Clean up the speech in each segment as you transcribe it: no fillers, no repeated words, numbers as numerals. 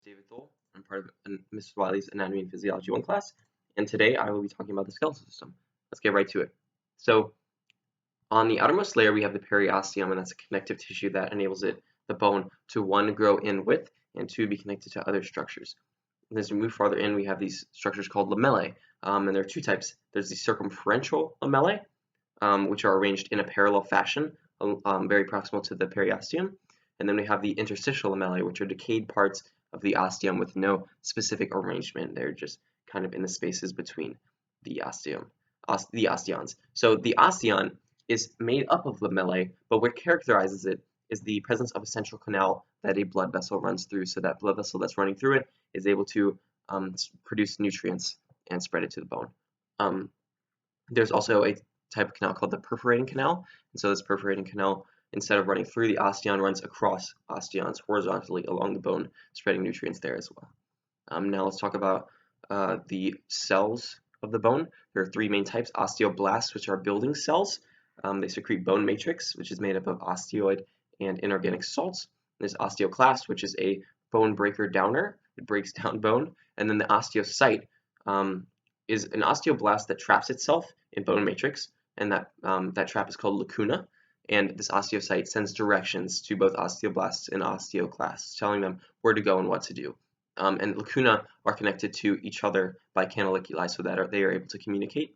David Thole. I'm part of Mrs. Wiley's Anatomy and Physiology 1 class, and today I will be talking about the skeletal system. Let's get right to it. So, on the outermost layer, we have the periosteum, and that's a connective tissue that enables the bone, to one, grow in width, and two, be connected to other structures. And as we move farther in, we have these structures called lamellae, and there are two types. There's the circumferential lamellae, which are arranged in a parallel fashion, very proximal to the periosteum. And then we have the interstitial lamellae, which are decayed parts of the osteum with no specific arrangement. They're just kind of in the spaces between the osteons. So the osteon is made up of lamellae, but what characterizes it is the presence of a central canal that a blood vessel runs through. So that blood vessel that's running through it is able to produce nutrients and spread it to the bone. There's also a type of canal called the perforating canal, and so this perforating canal, instead of running through the osteon, runs across osteons horizontally along the bone, spreading nutrients there as well. Now let's talk about the cells of the bone. There are three main types: osteoblasts, which are building cells. They secrete bone matrix, which is made up of osteoid and inorganic salts. There's osteoclast, which is a bone breaker downer. It breaks down bone. And then the osteocyte is an osteoblast that traps itself in bone matrix, and that trap is called lacuna. And this osteocyte sends directions to both osteoblasts and osteoclasts, telling them where to go and what to do. And lacuna are connected to each other by canaliculi, so that they are able to communicate.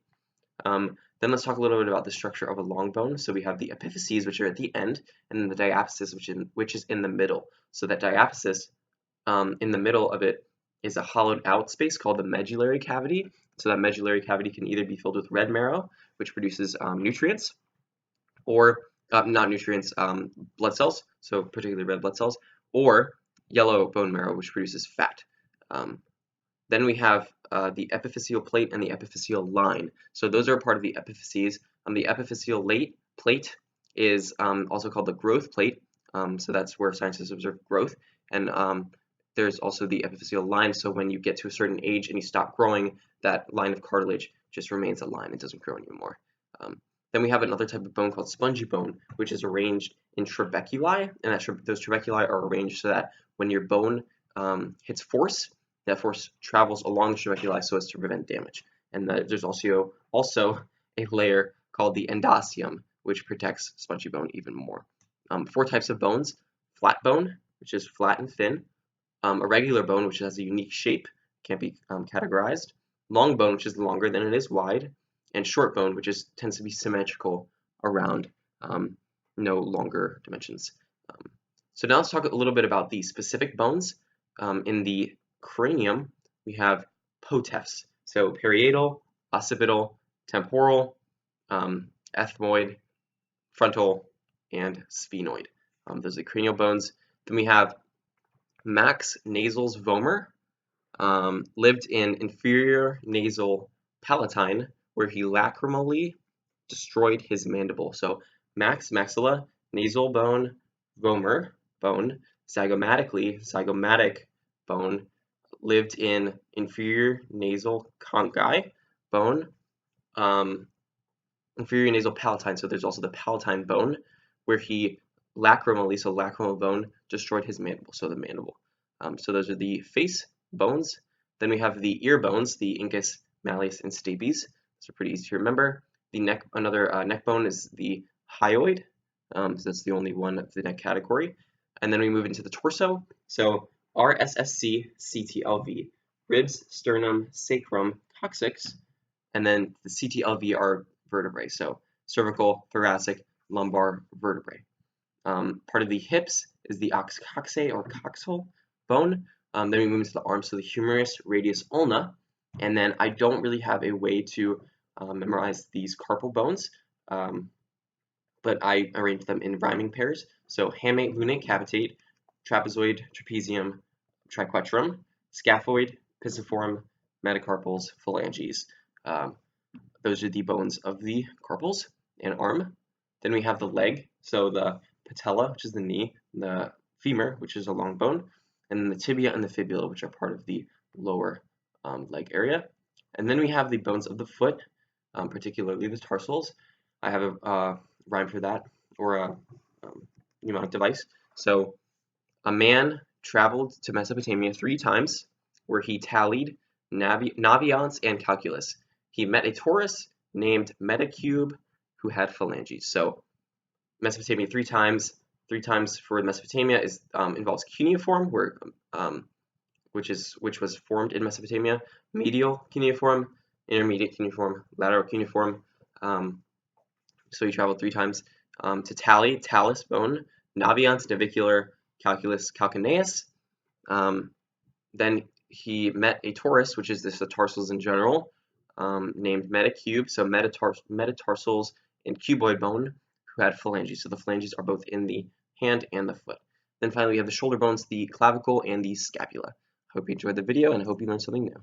Then let's talk a little bit about the structure of a long bone. So we have the epiphyses, which are at the end, and then the diaphysis, which is in the middle. So that diaphysis, in the middle of it, is a hollowed out space called the medullary cavity. So that medullary cavity can either be filled with red marrow, which produces nutrients, or not nutrients, blood cells, so particularly red blood cells, or yellow bone marrow, which produces fat. Then we have the epiphyseal plate and the epiphyseal line. So those are part of the epiphyses. The epiphyseal plate is also called the growth plate. So that's where scientists observe growth. And there's also the epiphyseal line. So when you get to a certain age and you stop growing, that line of cartilage just remains a line. It doesn't grow anymore. Then we have another type of bone called spongy bone, which is arranged in trabeculi, and those trabeculi are arranged so that when your bone hits force, that force travels along the trabeculi so as to prevent damage. And there's also a layer called the endosteum, which protects spongy bone even more. Four types of bones: flat bone, which is flat and thin; irregular bone, which has a unique shape, can't be categorized; long bone, which is longer than it is wide; and short bone, which tends to be symmetrical around no longer dimensions. So now let's talk a little bit about the specific bones. In the cranium, we have potefs, so parietal, occipital, temporal, ethmoid, frontal, and sphenoid. Those are the cranial bones. Then we have Max Nasal's vomer, lived in inferior nasal palatine, where he lacrimally destroyed his mandible. So maxilla, nasal bone, vomer, bone, zygomatic bone, lived in inferior nasal conchae, bone, inferior nasal palatine. So there's also the palatine bone, where he lacrimally, so lacrimal bone, destroyed his mandible, so the mandible. So those are the face bones. Then we have the ear bones, the incus, malleus, and stapes. So pretty easy to remember. The another neck bone is the hyoid. So that's the only one of the neck category. And then we move into the torso. So RSSC, CTLV, ribs, sternum, sacrum, coccyx, and then the CTLV are vertebrae. So cervical, thoracic, lumbar vertebrae. Part of the hips is the oxcoxae or coxal bone. Then we move into the arms, so the humerus, radius, ulna. And then I don't really have a way to memorize these carpal bones, but I arrange them in rhyming pairs. So hamate, lunate, capitate, trapezoid, trapezium, triquetrum, scaphoid, pisiform, metacarpals, phalanges. Those are the bones of the carpals and arm. Then we have the leg, so the patella, which is the knee, the femur, which is a long bone, and then the tibia and the fibula, which are part of the lower leg area. And then we have the bones of the foot, particularly the tarsals. I have a rhyme for that, or a mnemonic device. So a man traveled to Mesopotamia 3 times, where he tallied Naviance and calculus. He met a Taurus named Metacube who had phalanges. So Mesopotamia 3 times. 3 times for Mesopotamia involves cuneiform, which was formed in Mesopotamia. Medial cuneiform, intermediate cuneiform, lateral cuneiform. So he traveled 3 times to tally, talus, bone, naviance, navicular, calculus, calcaneus. Then he met a Taurus, which is the tarsals in general, named Metacube, so metatarsals and cuboid bone, who had phalanges. So the phalanges are both in the hand and the foot. Then finally we have the shoulder bones, the clavicle, and the scapula. Hope you enjoyed the video, and I hope you learned something new.